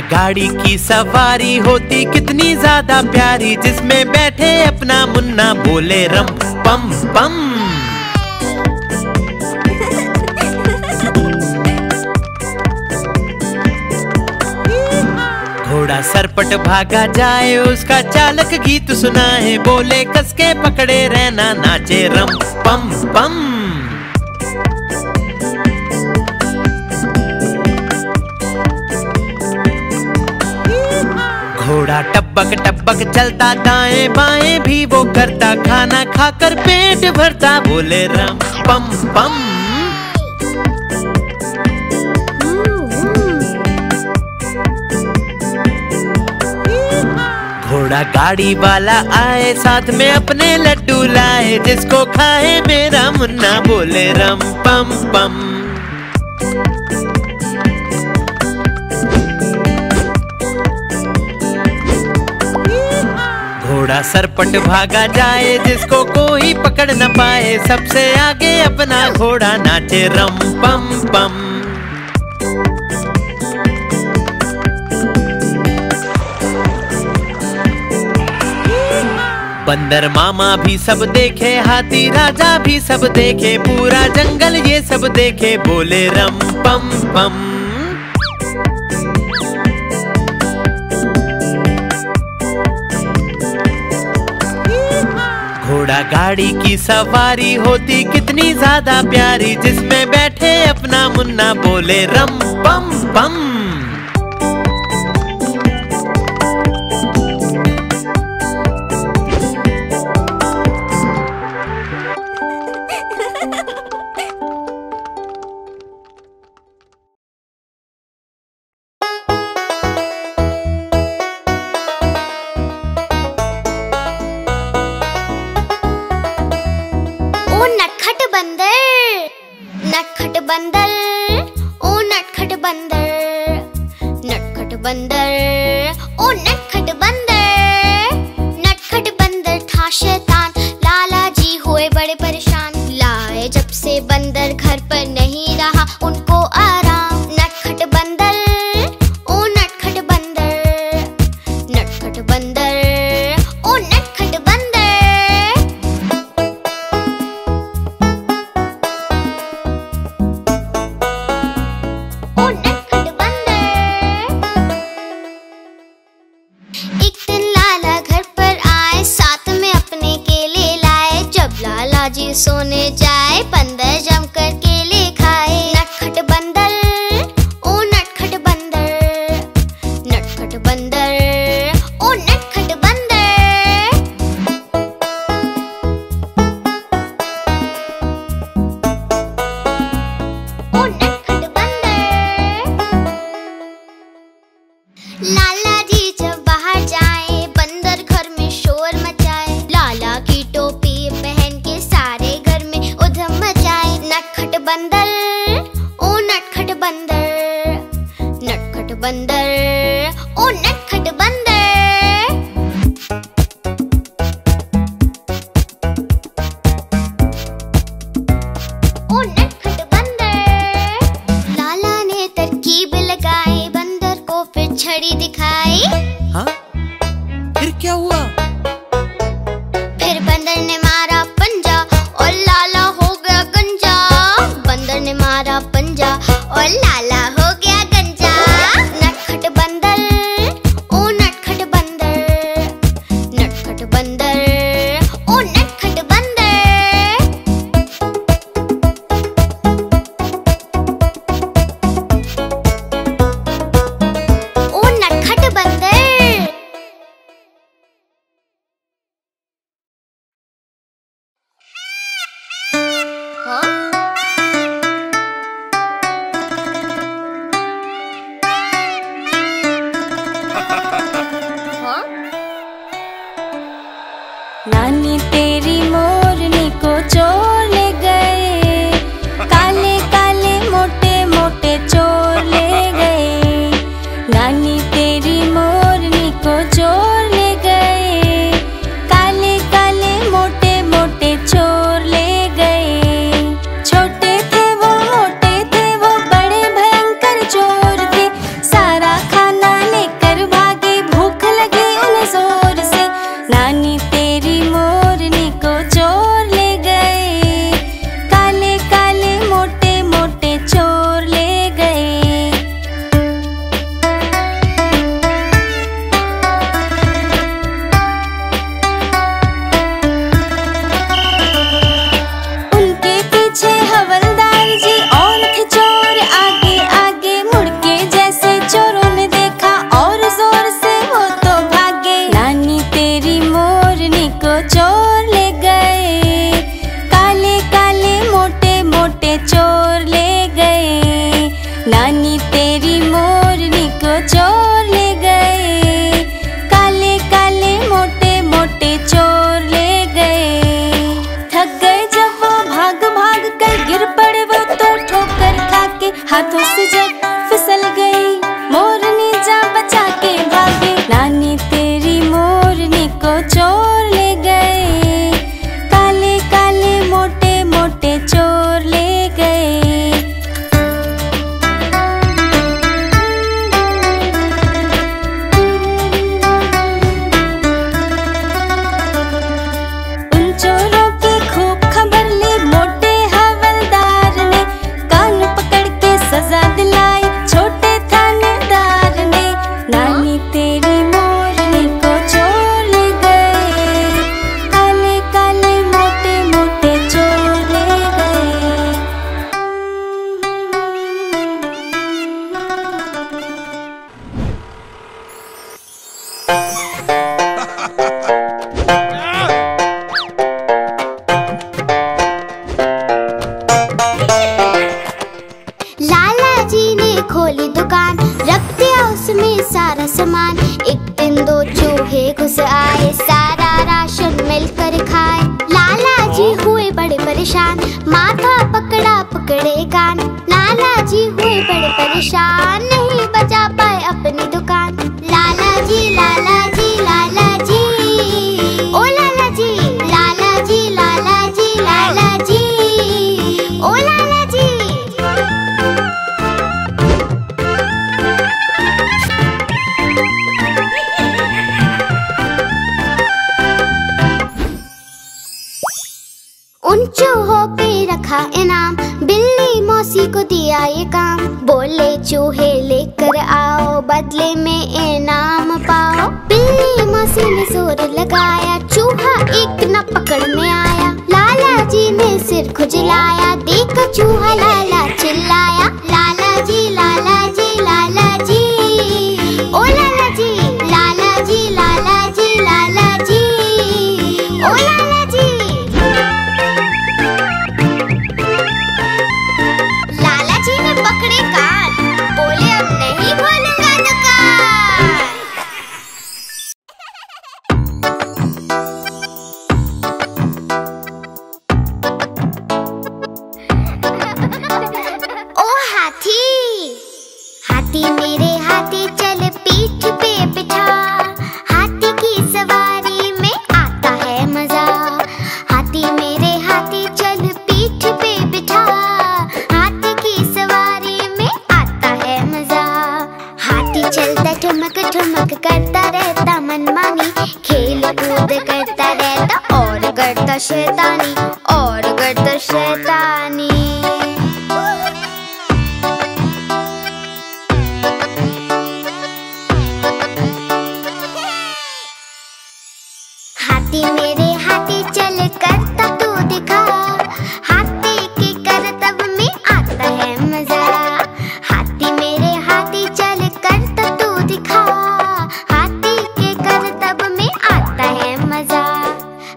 गाड़ी की सवारी होती कितनी ज्यादा प्यारी, जिसमें बैठे अपना मुन्ना बोले रम पम पम। घोड़ा सरपट भागा जाए, उसका चालक गीत सुनाए, बोले कसके पकड़े रहना नाचे रम पम पम। घोड़ा टपक टपक चलता, दाएं बाएं भी वो करता, खाना खाकर पेट भरता, बोले रम पम पम। घोड़ा गाड़ी वाला आए, साथ में अपने लड्डू लाए, जिसको खाए मेरा मुन्ना बोले रम पम पम। घोड़ा सरपट भागा जाए, जिसको कोई पकड़ न पाए, सबसे आगे अपना घोड़ा नाचे रम पम पम। बंदर मामा भी सब देखे, हाथी राजा भी सब देखे, पूरा जंगल ये सब देखे, बोले रम पम पम। घोड़ा गाड़ी की सवारी होती कितनी ज्यादा प्यारी, जिसमें बैठे अपना मुन्ना बोले रम पम पम। नटखट बंदर, ओ नटखट बंदर, नटखट बंदर, ओ नटखट बंदर। नटखट बंदर था शैतान, लाला जी हुए बड़े परेशान, लाए जब से बंदर घर पर नहीं रहा उनको आराम। नटखट बंदर, ओ नटखट बंदर, नटखट बंदर, ओ नटखट बंदर। एक दिन लाला घर पर आए, साथ में अपने केले लाए, जब लाला जी सोने जाए बंदर जमकर केले खाए। नटखट बंदर, ओ नटखट बंदर, नटखट बंदर, ओ नटखट बंदर। ओ नटखट बंदर। लाला जी जब बाहर जाए, बंदर घर में शोर मचाए, लाला की टोपी पहन के सारे घर में उधम मचाए। नटखट बंदर, ओ नटखट बंदर, नटखट बंदर, ओ नटखट बंदर। ओ नटखट बंदर। लाला ने तरकीब लगाई, बंदर को फिर छड़ी दिखाई। हाँ? फिर क्या हुआ? फिर बंदर ने मारा पंजा और लाला हो गया गंजा। बंदर ने मारा पंजा और लाला हो गया गंजा। नटखट बंदर, ओ नटखट बंदर, नटखट बंदर, ओ नटखट बंदर। ओ नटखट बंदर। हाथों से जब फिसल गई, मोरनी जा बचा के भागी। नानी तेरी मोरनी को चोर ले गए, काले काले मोटे मोटे चोर ले गए। उन चोरों की खूब खबर ली मोटे हवलदार ने, कान पकड़ के सजा दिलाई छोटे थानेदार ने। नानी तेरी मोरनी को चोर ले गए, काले काले मोटे मोटे चोर ले गए। लाला जी ने खोली दुकान, रख दिया उसमें सारा सामान। एक दिन दो चूहे घुस आए, सारा राशन मिलकर खाए। लाला जी हुए बड़े परेशान, माथा पकड़ा पकड़े कान। लाला जी हुए बड़े परेशान, नहीं बचा पाए अपनी दुकान। लाला जी लाला जी लाला जी, ओ लाला जी लाला जी लाला जी लाला जी, ओ लाला जी। उन चूहों पे रखा इनाम, बिल्ली मौसी को दिया ये काम। बोले चूहे लेकर आओ, बदले में इनाम पाओ। बिल्ली मौसी ने जोर लगाया, चूहा एक न पकड़ में आया। लाला जी ने सिर खुजलाया, देखा चूहा लाला चिल्लाया। लाला जी लाला जी लाला जी, ओ लाला जी लाला जी लाला जी लाला जी, ओ लाला जी। लाला जी ने पकड़े कान, बोले अब नहीं खोलूंगा दुकान। ओ हाथी, हाथी मेरे हाथी चल पीठ पे बिठा। हाथी की सवारी में आता है मजा। हाथी मेरे हाथी चल पीठ पे बिठा। हाथी की सवारी में आता है मजा। हाथी चलता ठुमक ठुमक करता रहता मनमानी, खेल कूद करता रहता और करता शैतानी, और करता शैतानी। हाथी मेरे हाथी चल करता तू दिखा। हाथी के करतब में आता है मजा। हाथी मेरे हाथी चल करता तू दिखा। हाथी के करतब में आता है मजा।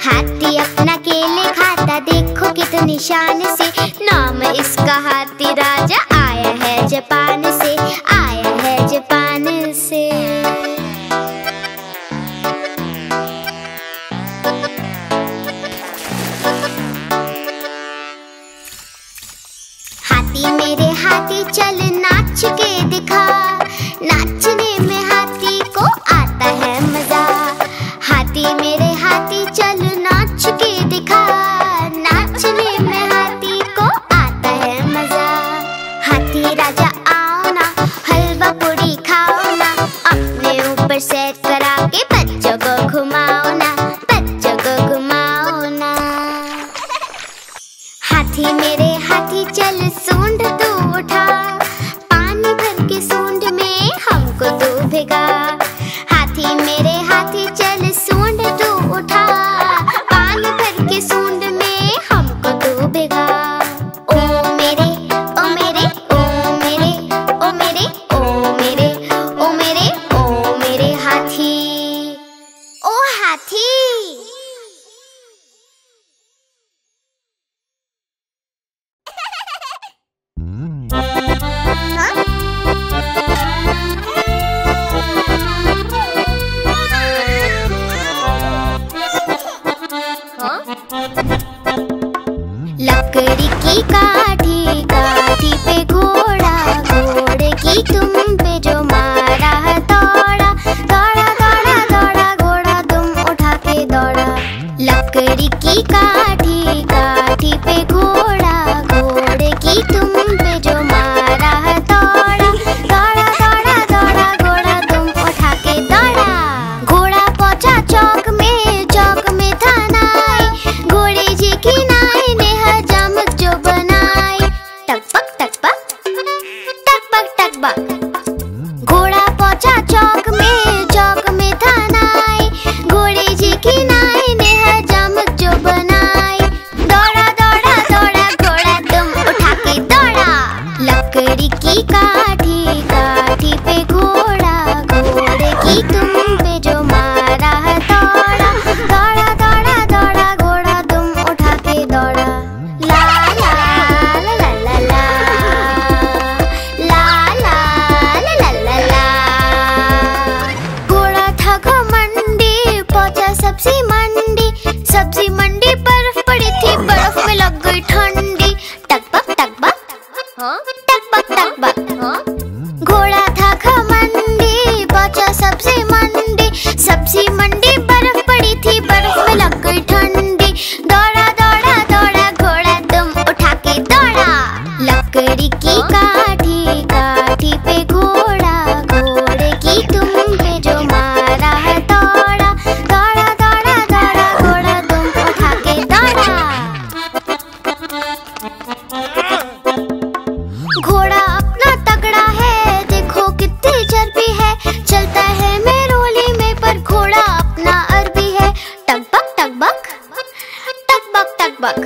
हाथी अपना केले खाता, देखो कितनी शान से। नाम इसका हाथी राजा, आया है जापान से, आया है जापान से। हाथी मेरे हाथी चल नाच के दिखा। नाचने में हाथी को आता है मजा। हाथी मेरे हाथी चल नाच के दिखा। नाचने में हाथी को आता है मजा। हाथी राजा आओ ना, हलवा पूरी खाओ ना। अपने ऊपर सैर करा के बच्चों को घुमाओ ना, बच्चों को घुमाओ ना। हाथी मेरे हाथी चल सूंड तू उठा। पानी भर के सूंड में हमको तू भिगा। हाथी मेरे हाथी चल सूंड तू उठा। पानी भर के सूंड में हमको तू भिगा। ओ मेरे ओ मेरे ओ मेरे ओ मेरे ओ मेरे ओ मेरे ओ मेरे हाथी, ओ हाथी। लकड़ी की काठी, काठी पे घोड़ा। की तुम पे जो मारा है दौड़ा दौड़ा दौड़ा दौड़ा घोड़ा तुम उठा के दौड़ा। लकड़ी की काठी काठी पे घोड़ा घोड़े की तुम पे जो मारा है दौड़ा दौड़ा दौड़ा दौड़ा घोड़ा तुम उठा के दौड़ा। घोड़ा पहुंचा चौक में था नाई घोड़े जी की नाई ने हजामत जो बनाई। टकबक टकबक टकबक टकबक। घोड़ा पहुंचा चौक में था नाई घोड़े जी की नाई ने हजामत जो बनाई। दौड़ा दौड़ा दौड़ा घोड़ा तुम उठा के दौड़ा। लकड़ी की काठी काठी पे घोड़ा घोड़े की तुम पे जो मारा है दौड़ा दौड़ा दौड़ा दौड़ा घोड़ा तुम उठा के दौड़ा। ला ला ला ला ला ला ला ला ला ला ला। घोड़ा था घमंडी पहुंचा सब्जी मंडी बर्फ पड़ी थी बर्फ में लग गई ठंडी। टकबक टकबक टकबक टकबक। घोड़ा था घमंडी पहुंचा सब्जी मंडी बर्फ पड़ी थी बर्फ में लग गई ठंडी। दौड़ा दौड़ा दौड़ा घोड़ा तुम उठा के दौड़ा। लकड़ी की काठी काठी पे घोड़ा घोड़े की तुम पे जो मारा है दौड़ा दौड़ा दौड़ा दौड़ा घोड़ा तुम उठा के दौड़ा। घोड़ा अपना तगड़ा है देखो कितनी चर्बी है चलता है मेरोली में पर घोड़ा अपना अरबी है। टकबक टकबक टकबक टकबक।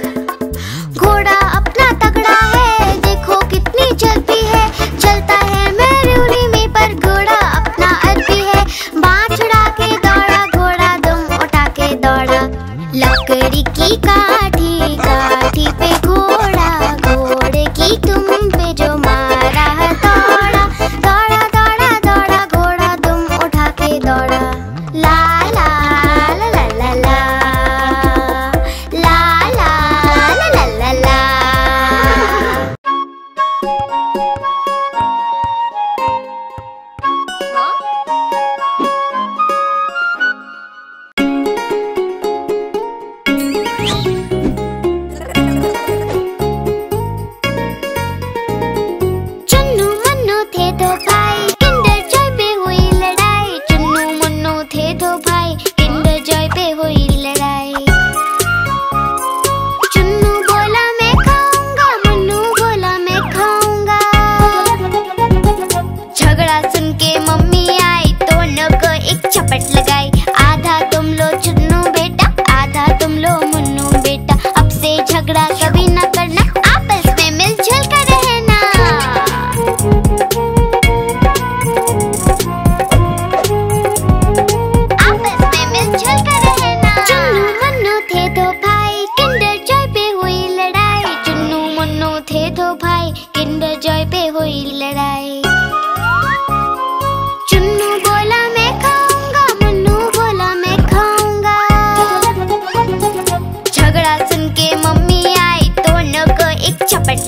घोड़ा अपना तगड़ा है देखो कितनी चर्बी है चलता है मेरोली में पर घोड़ा अपना अरबी है। बाँह छुड़ा के दौड़ा घोड़ा तुम उठा के दौड़ा। लकड़ी की काठी काठी पे घोड़ा घोड़े की तुम पे जो मारा है दौड़ा दौड़ा दौड़ा दौड़ा घोड़ा तुम उठा के दौड़ा। ला ला ला ला ला ला ला ला ला ला ला। चुन्नू मुन्नू थे दो भाई किंडर जॉय पे हुई लड़ाई। चुन्नू मुन्नू थे दो भाई किंडर जॉय पे हुई लड़ाई। चुन्नू बोला मैं खाऊंगा मुन्नू बोला मैं खाऊंगा। झगड़ा सुन के मम्मी आई दोनों को एक चपट लगाई। आधा तुम लो चुन्नू बेटा आधा तुम लो मुन्नू बेटा। अब से झगड़ा कभी न करना आपस में मिलजुल कर रहना। आपस में मिलजुल कर रहना। चुन्नू मुन्नू थे दो भाई किंडर जॉय पे हुई लड़ाई। चुन्नू मुन्नू थे दो भाई किंडर जॉय पे हुई लड़ाई। चुन्नू बोला मैं खाऊंगा मुन्नू बोला मैं खाऊंगा। झगड़ा सुन के मम्मी आई दोनों को एक चपट